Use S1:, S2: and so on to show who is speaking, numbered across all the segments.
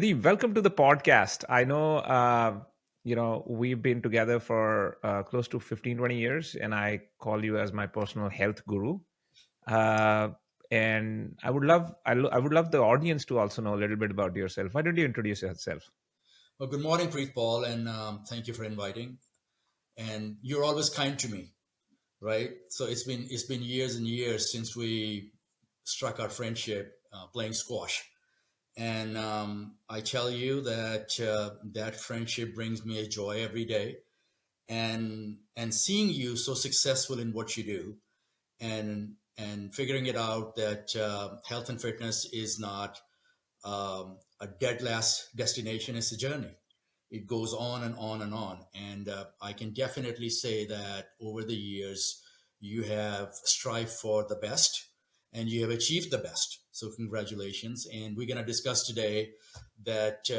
S1: Nadeem, welcome to the podcast. I know, we've been together for close to 15, 20 years, and I call you as my personal health guru. Uh, and I would love the audience to also know a little bit about yourself. Why don't you introduce yourself?
S2: Well, good morning, Preetpal, and thank you for inviting. And you're always kind to me, right? So it's been years and years since we struck our friendship playing squash, and I tell you that that friendship brings me a joy every day. And seeing you so successful in what you do, and figuring it out that health and fitness is not a dead last destination, it's a journey. It goes on and on and on. And I can definitely say that over the years, you have strived for the best and you have achieved the best. So, congratulations. And we're going to discuss today that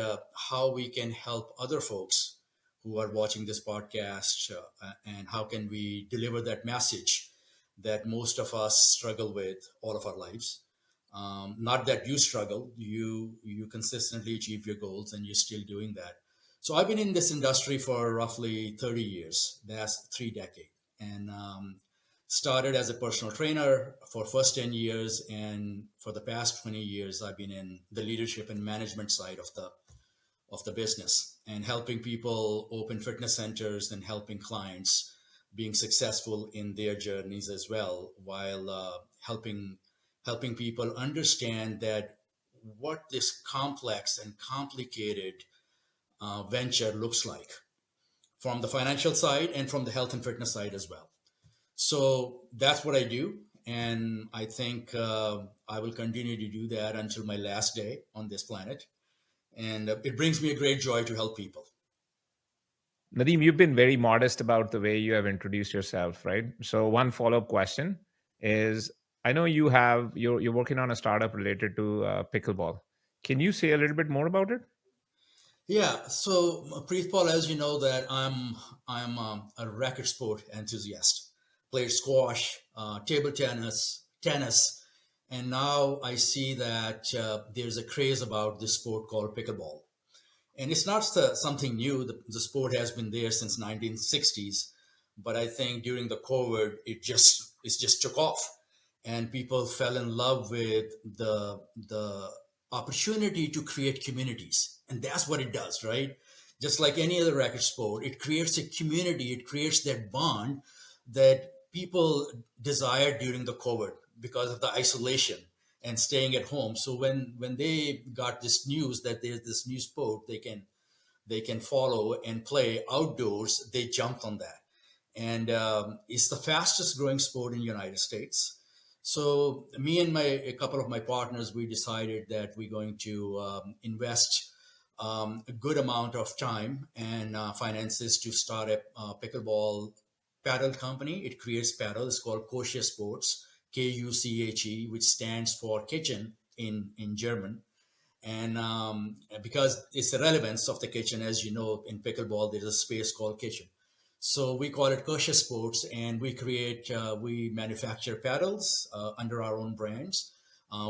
S2: how we can help other folks who are watching this podcast and how can we deliver that message that most of us struggle with all of our lives. Not that you struggle, you consistently achieve your goals and you're still doing that. So I've been in this industry for roughly 30 years. That's 3 decades. And started as a personal trainer for first 10 years. And for the past 20 years, I've been in the leadership and management side of the business and helping people open fitness centers and helping clients being successful in their journeys as well, while helping people understand that what this complex and complicated venture looks like from the financial side and from the health and fitness side as well. So that's what I do. And I think I will continue to do that until my last day on this planet. And it brings me a great joy to help people.
S1: Nadeem, you've been very modest about the way you have introduced yourself, right? So one follow-up question is, I know you're working on a startup related to pickleball. Can you say a little bit more about it?
S2: Yeah, so Preetpal, as you know, that I'm a racket sport enthusiast. Played squash, table tennis, and now I see that there's a craze about this sport called pickleball. And it's not something new. The sport has been there since 1960s, but I think during the COVID, it just took off, and people fell in love with the opportunity to create communities, and that's what it does, right? Just like any other racket sport, it creates a community. It creates that bond that people desired during the COVID because of the isolation and staying at home. So when they got this news that there's this new sport they can follow and play outdoors, they jumped on that. And it's the fastest growing sport in the United States. So me and a couple of my partners, we decided that we're going to invest a good amount of time and finances to start a pickleball paddle company. It creates paddle. It's called Küche Sports, Kuche, which stands for kitchen in German. And because it's the relevance of the kitchen, as you know, in pickleball, there's a space called kitchen. So we call it Küche Sports, and we manufacture paddles under our own brands.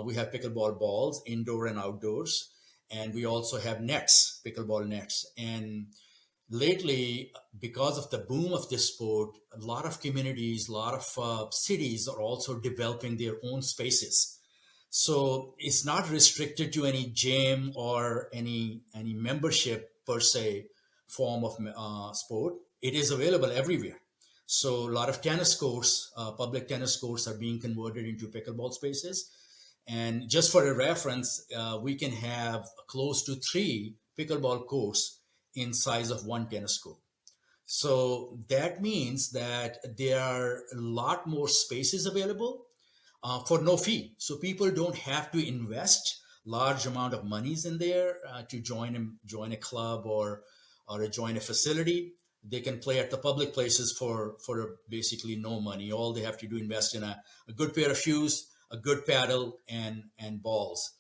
S2: We have pickleball balls, indoor and outdoors, and we also have nets, pickleball nets. And lately, because of the boom of this sport, a lot of communities, a lot of cities are also developing their own spaces. So it's not restricted to any gym or any membership per se form of sport. It is available everywhere. So a lot of tennis courts, public tennis courts, are being converted into pickleball spaces. And just for a reference, we can have close to 3 pickleball courts in size of one tennis court. So that means that there are a lot more spaces available for no fee. So people don't have to invest large amount of monies in there to join a club or join a facility. They can play at the public places for basically no money. All they have to do invest in a good pair of shoes, a good paddle, and balls.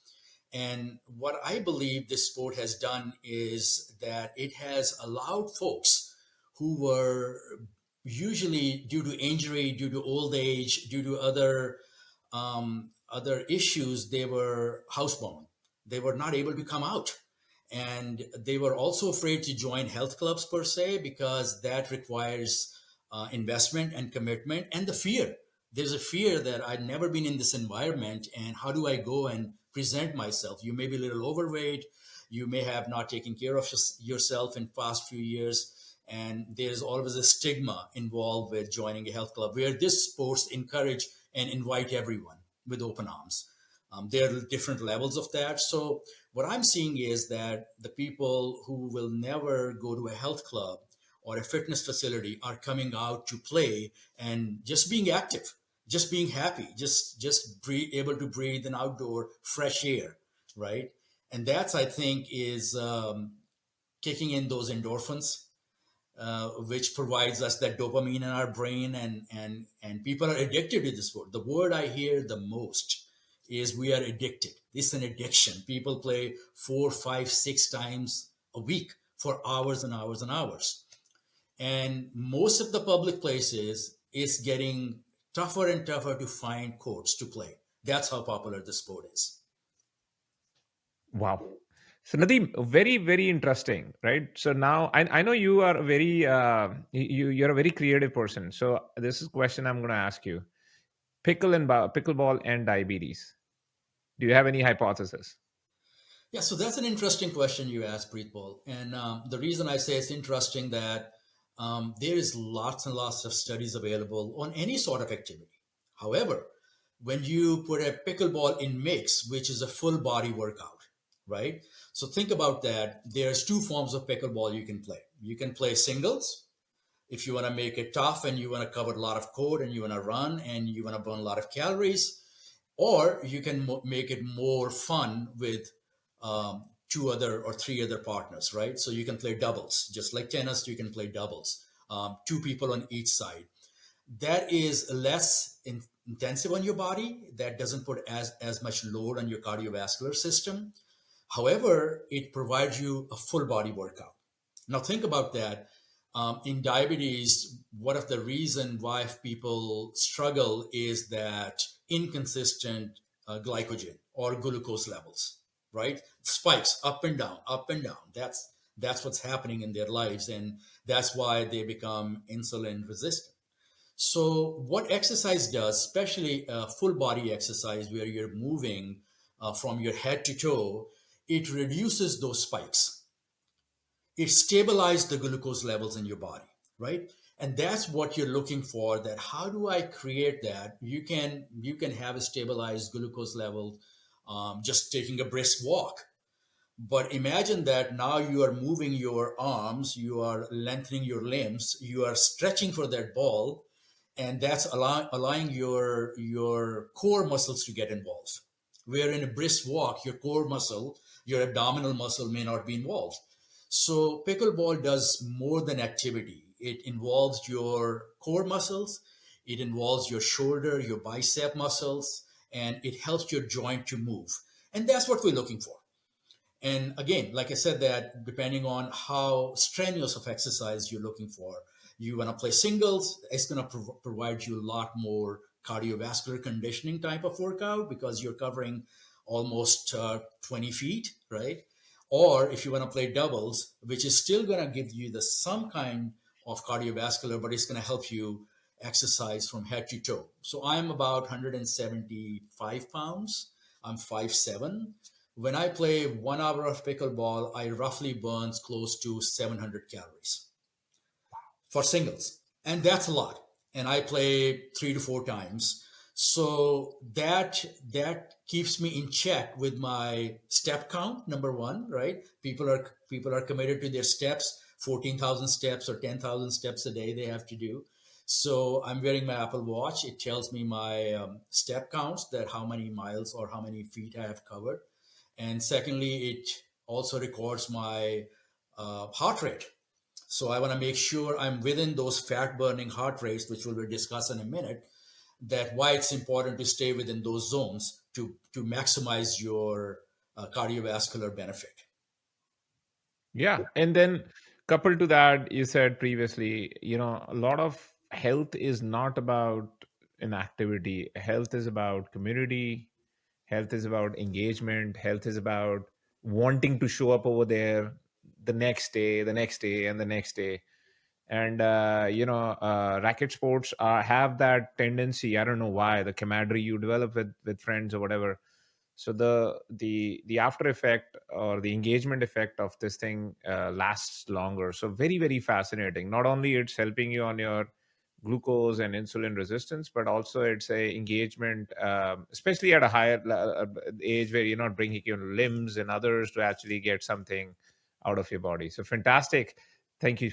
S2: And what I believe this sport has done is that it has allowed folks who were usually, due to injury, due to old age, due to other issues, they were housebound. They were not able to come out. And they were also afraid to join health clubs per se, because that requires investment and commitment, and the fear. There's a fear that I'd never been in this environment, and how do I go and present myself? You may be a little overweight, you may have not taken care of yourself in past few years, and there's always a stigma involved with joining a health club, where this sports encourage and invite everyone with open arms. There are different levels of that. So what I'm seeing is that the people who will never go to a health club or a fitness facility are coming out to play and just being active, just being happy, just able to breathe in outdoor fresh air, right? And that's, I think, is kicking in those endorphins, which provides us that dopamine in our brain, and people are addicted to this word. The word I hear the most is we are addicted. It's an addiction. People play 4, 5, 6 times a week for hours and hours and hours. And most of the public places, it's getting tougher and tougher to find courts to play. That's how popular the sport is.
S1: Wow. So Nadeem, very, very interesting, right? So now I know you are a very you're a very creative person. So this is a question I'm going to ask you: pickleball and diabetes. Do you have any hypothesis?
S2: Yeah, so that's an interesting question you asked, Preetpal. And the reason I say it's interesting that there is lots and lots of studies available on any sort of activity. However, when you put a pickleball in mix, which is a full body workout, right? So think about that. There's two forms of pickleball you can play. You can play singles if you want to make it tough and you want to cover a lot of court and you want to run and you want to burn a lot of calories, or you can make it more fun with two other or three other partners, right? So you can play doubles, just like tennis. You can play doubles, two people on each side. That is less intensive on your body. That doesn't put as much load on your cardiovascular system. However, it provides you a full body workout. Now think about that. In diabetes, one of the reason why people struggle is that inconsistent glycogen or glucose levels, right? Spikes up and down, up and down. That's what's happening in their lives, and that's why they become insulin resistant. So, what exercise does, especially full body exercise where you're moving from your head to toe, it reduces those spikes. It stabilizes the glucose levels in your body, right? And that's what you're looking for. That how do I create that? You can have a stabilized glucose level just taking a brisk walk. But imagine that now you are moving your arms, you are lengthening your limbs, you are stretching for that ball, and that's allowing your core muscles to get involved. Where in a brisk walk, your core muscle, your abdominal muscle may not be involved. So pickleball does more than activity. It involves your core muscles, it involves your shoulder, your bicep muscles, and it helps your joint to move. And that's what we're looking for. And again, like I said, that depending on how strenuous of exercise you're looking for, you want to play singles, it's going to provide you a lot more cardiovascular conditioning type of workout because you're covering almost 20 feet, right? Or if you want to play doubles, which is still going to give you the some kind of cardiovascular, but it's going to help you exercise from head to toe. So I'm about 175 pounds. I'm 5'7". When I play 1 hour of pickleball, I roughly burns close to 700 calories for singles, and that's a lot. And I play 3 to 4 times, so that keeps me in check with my step count. Number one, right? People are committed to their steps, 14,000 steps or 10,000 steps a day they have to do. So I'm wearing my Apple Watch. It tells me my step counts, that how many miles or how many feet I have covered. And secondly, it also records my heart rate. So I want to make sure I'm within those fat burning heart rates, which we'll discuss in a minute, that why it's important to stay within those zones to maximize your cardiovascular benefit.
S1: Yeah. And then coupled to that, you said previously, a lot of health is not about an activity. Health is about community. Health is about engagement. Health is about wanting to show up over there the next day, the next day, and the next day. And racket sports have that tendency. I don't know why, the camaraderie you develop with friends or whatever. So the after effect or the engagement effect of this thing lasts longer. So very, very fascinating. Not only it's helping you on your glucose and insulin resistance, but also it's a engagement, especially at a higher age where you're not bringing your limbs and others to actually get something out of your body. So fantastic. Thank you.